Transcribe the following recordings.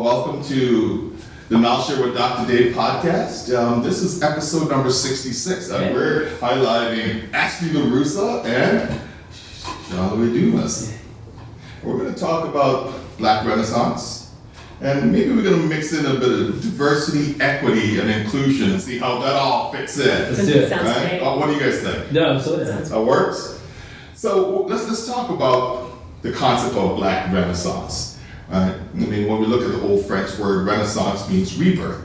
welcome to the Now Share with Dr. Dave podcast. This is episode number 66. We're highlighting Ashley Russa and Seanloui Dumas. We're going to talk about Black Renaissance, and maybe we're going to mix in a bit of diversity, equity, and inclusion and see how that all fits in. Let's do it. Sounds Right? great. What do you guys think? No, absolutely. That works? So let's talk about the concept of Black Renaissance. Right? I mean, when we look at the old French word, Renaissance means rebirth.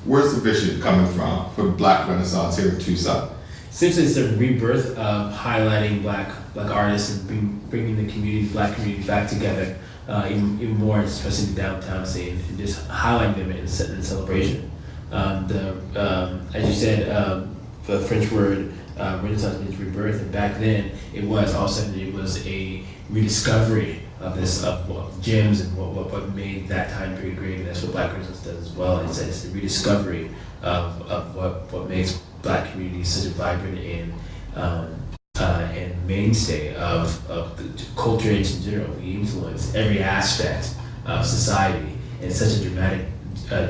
Where's the vision coming from for Black Renaissance here in Tucson? Essentially, it's a rebirth of highlighting black artists and bringing the Black community back together even more, especially in the downtown scene, and just highlighting them in celebration. As you said, the French word Renaissance means rebirth, and back then it was all of a sudden it was a rediscovery of gems and what made that time period great. And that's what Black Renaissance does as well. It's a rediscovery of what makes Black communities such a vibrant and mainstay of the culture in general. We influence every aspect of society in such a dramatic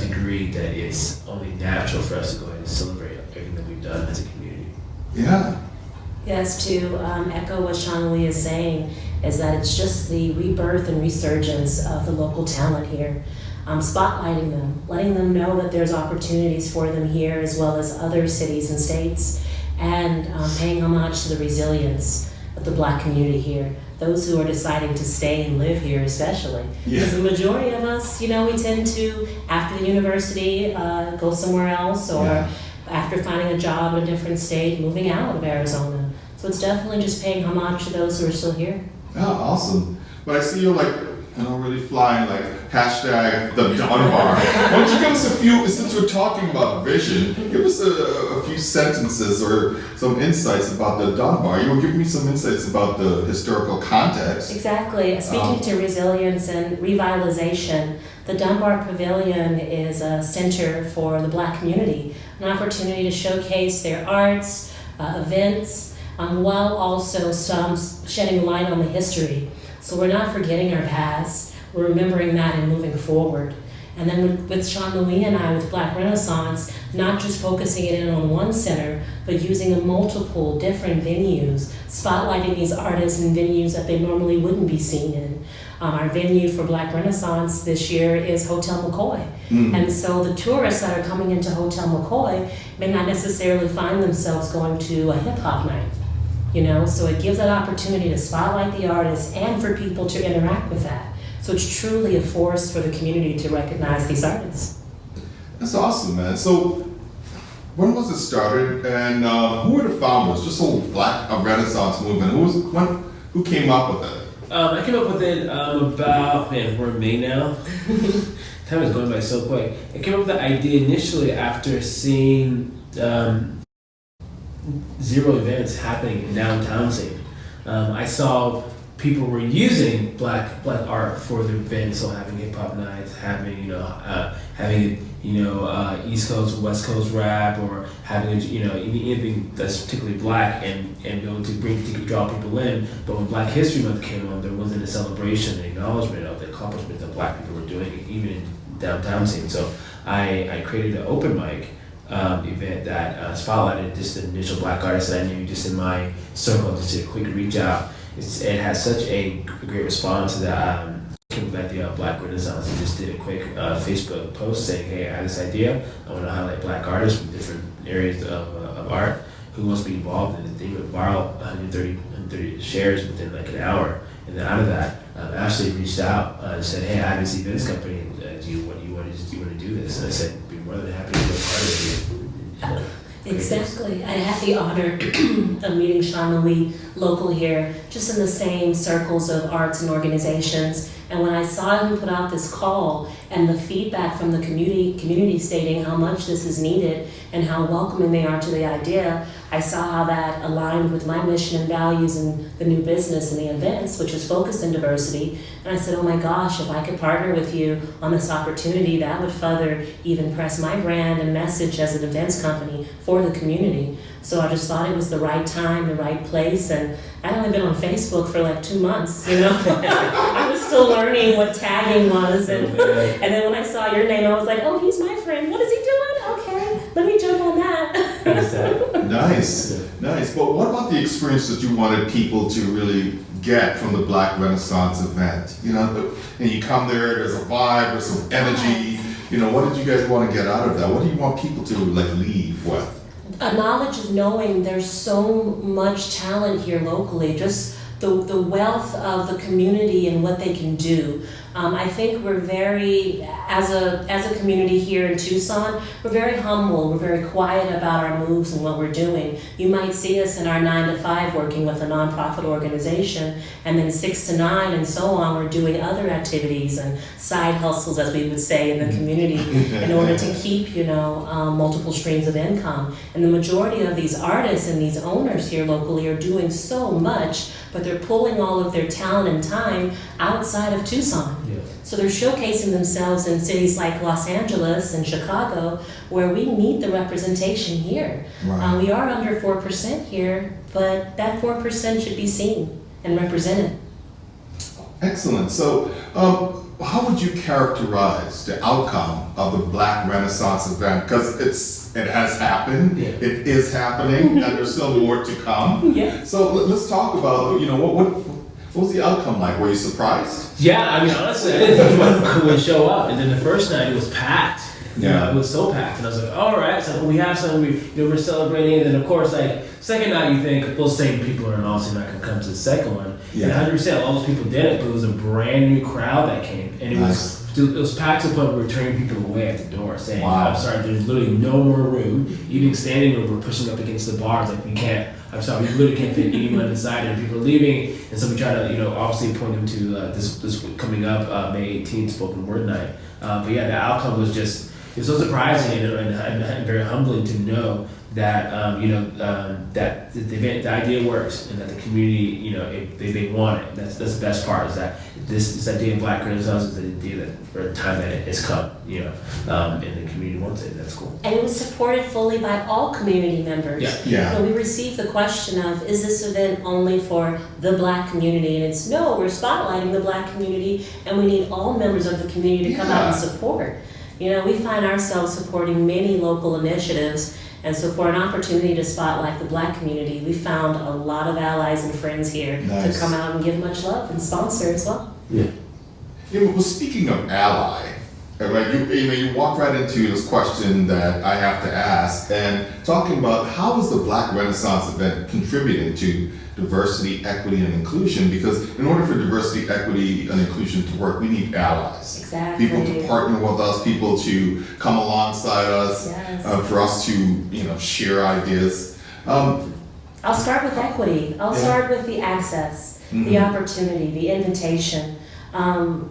degree that it's only natural for us to go ahead and celebrate everything that we've done as a community. Yeah. Yes, to echo what Seanloui is saying, is that it's just the rebirth and resurgence of the local talent here. Spotlighting them, letting them know that there's opportunities for them here as well as other cities and states, and paying homage to the resilience of the Black community here. Those who are deciding to stay and live here especially. Yeah. Because the majority of us, we tend to, after the university, go somewhere else, or after finding a job in a different state, moving out of Arizona. So it's definitely just paying homage to those who are still here. Yeah, awesome. But I see you're really flying hashtag the Dunbar. Why don't you give us a few, since we're talking about vision, give us a few sentences or some insights about the Dunbar. You were giving me some insights about the historical context. Exactly. Speaking to resilience and revitalization, the Dunbar Pavilion is a center for the Black community, an opportunity to showcase their arts, events, while also shedding light on the history. So we're not forgetting our past, we're remembering that and moving forward. And then with Seanloui and I, with Black Renaissance, not just focusing it in on one center, but using multiple different venues, spotlighting these artists in venues that they normally wouldn't be seen in. Our venue for Black Renaissance this year is Hotel McCoy. Mm-hmm. And so the tourists that are coming into Hotel McCoy may not necessarily find themselves going to a hip hop night. So it gives that opportunity to spotlight the artists and for people to interact with that. So it's truly a force for the community to recognize these artists. That's awesome, man. So when was it started, and who were the founders? Just whole Black Renaissance movement. Who came up with it? I came up with it about, we're in May now. Time is going by so quick. I came up with the idea initially after seeing zero events happening in downtown scene. I saw people were using black art for their events, so having hip hop nights, having East Coast, West Coast rap, or having anything that's particularly Black, and be able to draw people in. But when Black History Month came on, there wasn't a celebration and acknowledgement of the accomplishments that Black people were doing, even in downtown scene. So I created an open mic event that spotlighted just the initial Black artists that I knew just in my circle, just a quick reach out. It has such a great response that came with the idea of Black Renaissance, and just did a quick Facebook post saying, hey, I have this idea. I want to highlight Black artists from different areas of art. Who wants to be involved in the thing? With viral 130 shares within an hour. And then out of that, Ashley reached out and said, hey, I have this events company. Do you want to do this? And I said, I'd be more than happy to be a part of it. Exactly. I had the honor of meeting Seanloui local here, just in the same circles of arts and organizations. And when I saw him put out this call and the feedback from the community stating how much this is needed and how welcoming they are to the idea, I saw how that aligned with my mission and values and the new business and the events, which was focused in diversity. And I said, oh my gosh, if I could partner with you on this opportunity, that would further even press my brand and message as an events company for the community. So I just thought it was the right time, the right place, and I'd only been on Facebook for like 2 months, you know. I was still learning what tagging was, and then when I saw your name, I was like, oh, he's my friend. What is he doing? Okay, let me jump on that. Nice. But what about the experience that you wanted people to really get from the Black Renaissance event? You know, and you come there, there's a vibe, there's some energy. You know, what did you guys want to get out of that? What do you want people to like leave with? A knowledge of knowing there's so much talent here locally, just the wealth of the community and what they can do. I think we're very, as a community here in Tucson, we're very humble, we're very quiet about our moves and what we're doing. You might see us in our 9 to 5 working with a nonprofit organization, and then 6 to 9 and so on, we're doing other activities and side hustles, as we would say in the community, in order to keep, multiple streams of income. And the majority of these artists and these owners here locally are doing so much, but they're pulling all of their talent and time outside of Tucson. Yeah. So they're showcasing themselves in cities like Los Angeles and Chicago, where we need the representation here. Right. We are under 4% here, but that 4% should be seen and represented. Excellent. So, how would you characterize the outcome of the Black Renaissance event? Because it has happened, Yeah. it is happening, and there's still more to come. Yeah. So let's talk about, what was the outcome like? Were you surprised? Yeah, I mean, honestly, I didn't think anyone would show up. And then the first night, it was packed. Yeah. It was so packed. And I was like, all right, so we have something, we're celebrating. And then, of course, like, second night, you think, well, same people are also not going to come to the second one. Yeah. And 100%, all those people did it, but it was a brand new crowd that came. And it was packed to the point where we were turning people away at the door, saying, Wow. I'm sorry, there's literally no more room. Even standing room, we're pushing up against the bars, like, we can't. I'm sorry, we literally can't fit anyone inside, and people are leaving. And so we try to, obviously point them to this coming up May 18th, spoken word night. But yeah, the outcome was just, it was so surprising and very humbling to know that that the idea works and that the community, they want it. That's the best part, is that this idea of Black Renaissance is the idea that for a time that it has come, and the community wants it. That's cool. And it was supported fully by all community members. Yeah. We received the question of, is this event only for the Black community? And it's, no, we're spotlighting the Black community, and we need all members of the community to come out and support. We find ourselves supporting many local initiatives, and so for an opportunity to spotlight the Black community, we found a lot of allies and friends here to come out and give much love and sponsor as well. Yeah. Well, speaking of ally, right, you walk right into this question that I have to ask, and talking about how is the Black Renaissance event contributing to diversity, equity, and inclusion? Because in order for diversity, equity, and inclusion to work, we need allies. Exactly. People to partner with us, people to come alongside us, Yes. for us to share ideas. I'll start with equity. I'll start with the access, the opportunity, the invitation.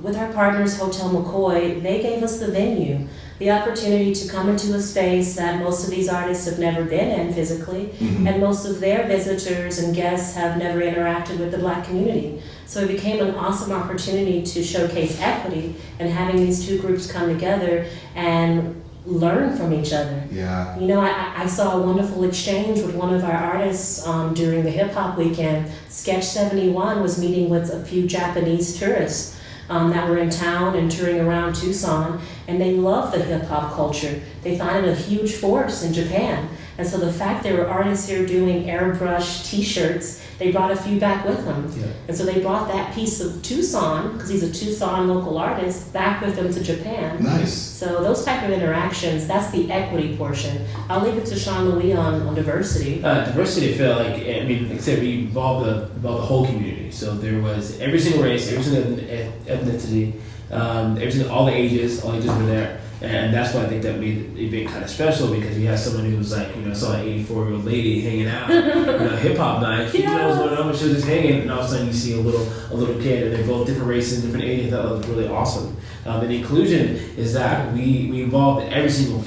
With our partners, Hotel McCoy, they gave us the venue, the opportunity to come into a space that most of these artists have never been in physically, and most of their visitors and guests have never interacted with the Black community. So it became an awesome opportunity to showcase equity and having these two groups come together and learn from each other. Yeah. I saw a wonderful exchange with one of our artists during the hip hop weekend. Sketch 71 was meeting with a few Japanese tourists that were in town and touring around Tucson, and they love the hip hop culture. They find it a huge force in Japan. And so the fact there were artists here doing airbrush t-shirts, they brought a few back with them. Yeah. And so they brought that piece of Tucson, because he's a Tucson local artist, back with them to Japan. Nice. So those type of interactions, that's the equity portion. I'll leave it to Seanloui on diversity. Diversity, I feel like I said, we involved the whole community. So there was every single race, every single ethnicity, all the ages were there. And that's why I think that made it being kind of special, because you have someone who was like, saw an 84-year-old lady hanging out, hip hop night. She knows what going on, but she was just hanging, and all of a sudden you see a little kid, and they're both different races, different ages. That was really awesome. And inclusion is that we involve every single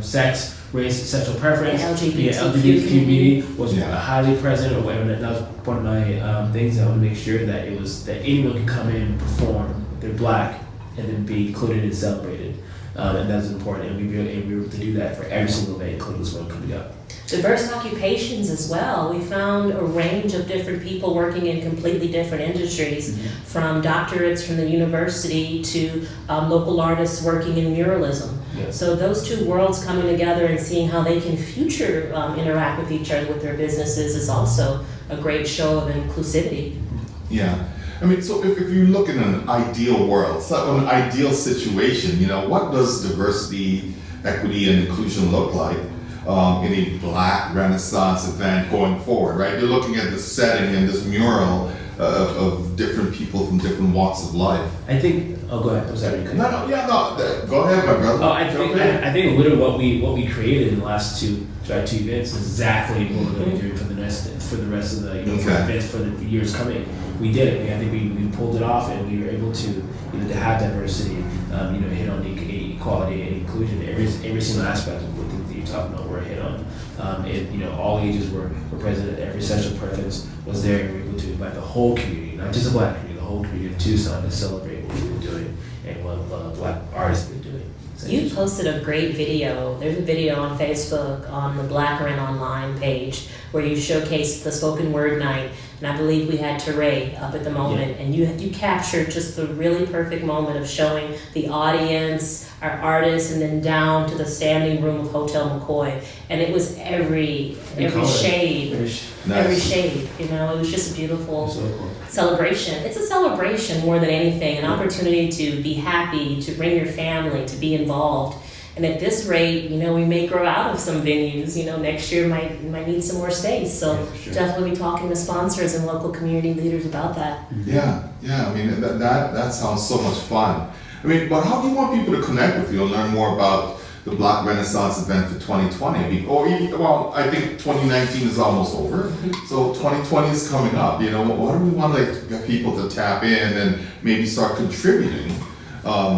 sex, race, sexual preference. LGBTQ community was highly present. Or whatever. That was one of my things. I want to make sure that it was that anyone can come in and perform. They're black and then be included and celebrated. And that's important. And we were able to do that for every single event, including this one coming up. Diverse occupations as well. We found a range of different people working in completely different industries, from doctorates from the university to local artists working in muralism. So those two worlds coming together and seeing how they can future interact with each other with their businesses is also a great show of inclusivity. Yeah. I mean, so if you look in an ideal world, so an ideal situation, what does diversity, equity, and inclusion look like in a Black Renaissance event going forward, right? You're looking at this setting and this mural of different people from different walks of life. I think. Oh, go ahead. I'm sorry. No. Go ahead, my brother. Oh, I think literally what we created in the last two events is exactly what we're going to be doing for the rest of the events for the years coming. We did it. I think we pulled it off, and we were able to to have diversity, hit on equality and inclusion. Every single aspect of what things that you're talking about were hit on. And all ages were present. Every sexual preference was there, and we were able to invite the whole community, not just the Black community, the whole community of Tucson to celebrate what we've been doing and what Black artists have been doing. You posted a great video. There's a video on Facebook on the Black Ren Online page where you showcased the spoken word night, and I believe we had Teray up at the moment, and you captured just the really perfect moment of showing the audience, our artists, and then down to the standing room of Hotel McCoy, and it was every shade, every shade. It was just a beautiful celebration. It's a celebration more than anything, an opportunity to be happy, to bring your family, to be involved. And at this rate, we may grow out of some venues. Next year might need some more space. So definitely be talking to sponsors and local community leaders about that. Yeah. I mean, that sounds so much fun. I mean, but how do you want people to connect with you and learn more about the Black Renaissance event for 2020? I think 2019 is almost over, so 2020 is coming up. What do we want to get people to tap in and maybe start contributing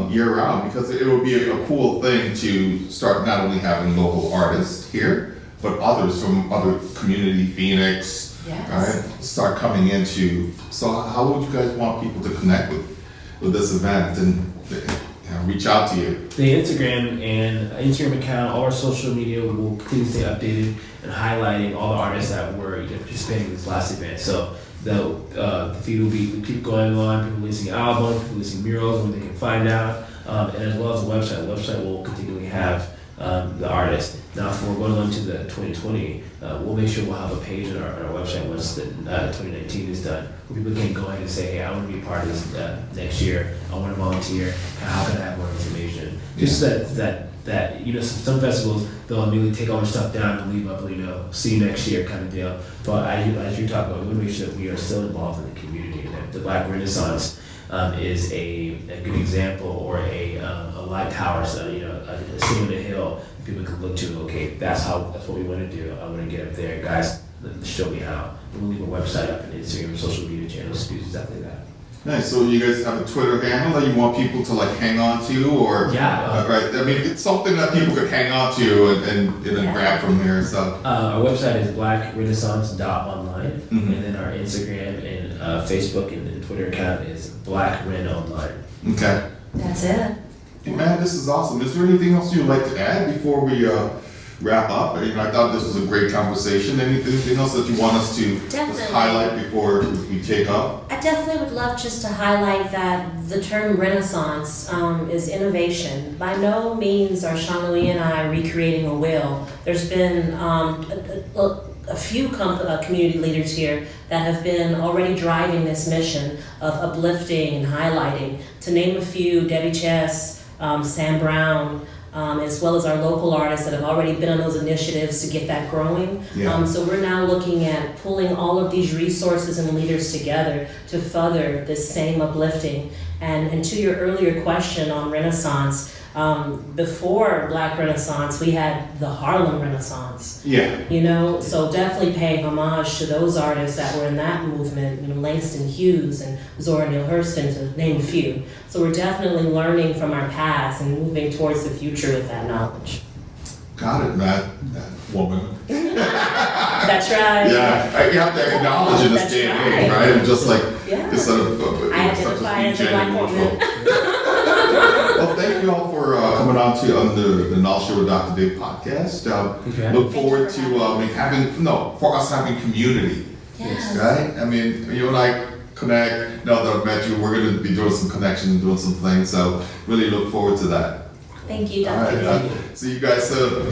year round? Because it would be a cool thing to start not only having local artists here, but others from other community, Phoenix, right? Start coming into. So how would you guys want people to connect with this event and reach out to you? The Instagram account, all our social media will continue to stay updated and highlighting all the artists that were participating in this last event. So the feed will keep going on, people releasing albums, people releasing murals when they can find out, and as well as the website. The website will continually have the artists. Now, if we're going on to the 2020, we'll make sure we'll have a page on our website once the 2019 is done, where people can go ahead and say, hey, I want to be a part of this next year. I want to volunteer. How can I have more information? Just that some festivals, they'll immediately take all their stuff down and leave up, see you next year kind of deal. But as you talk about, we want to make sure that we are still involved in the community, and that the Black Renaissance is a good example, or a light tower, so a city on the hill people can look to. Okay, that's what we want to do. I want to get up there, guys. Show me how. We'll leave a website up and Instagram, social media channels to do exactly that. Nice. So you guys have a Twitter handle that you want people to hang on to, or right? I mean, it's something that people could hang on to and grab from there. So our website is blackrenaissance.online, and then our Instagram and Facebook and Twitter account is Black Ren Online. Okay. That's it. Hey, man, this is awesome. Is there anything else you'd like to add before we wrap up? I thought this was a great conversation. Anything else that you want us to just highlight before we take off? I definitely would love just to highlight that the term Renaissance is innovation. By no means are Seanloui and I recreating a wheel. There's been a few community leaders here that have been already driving this mission of uplifting and highlighting. To name a few, Debbie Chess, Sam Brown, as well as our local artists that have already been on those initiatives to get that growing. So we're now looking at pulling all of these resources and leaders together to further this same uplifting And to your earlier question on Renaissance, before Black Renaissance, we had the Harlem Renaissance. Yeah. You know, so definitely paying homage to those artists that were in that movement, you know, Langston Hughes and Zora Neale Hurston, to name a few. So we're definitely learning from our past and moving towards the future with that knowledge. Got it, that woman. That's right. Yeah, you have to acknowledge in this That's day and age, right. right? And just like, Yeah. instead of, I identify as a Black woman. Well, thank you all for coming on the Knowledge Share with Dr. Dave podcast. Look forward to for us having community, Yes. right? I mean, you and I connect. Now that I've met you, we're going to be doing some connection, doing some things. So really look forward to that. Thank you, All Dr. right, Dave. see you guys soon.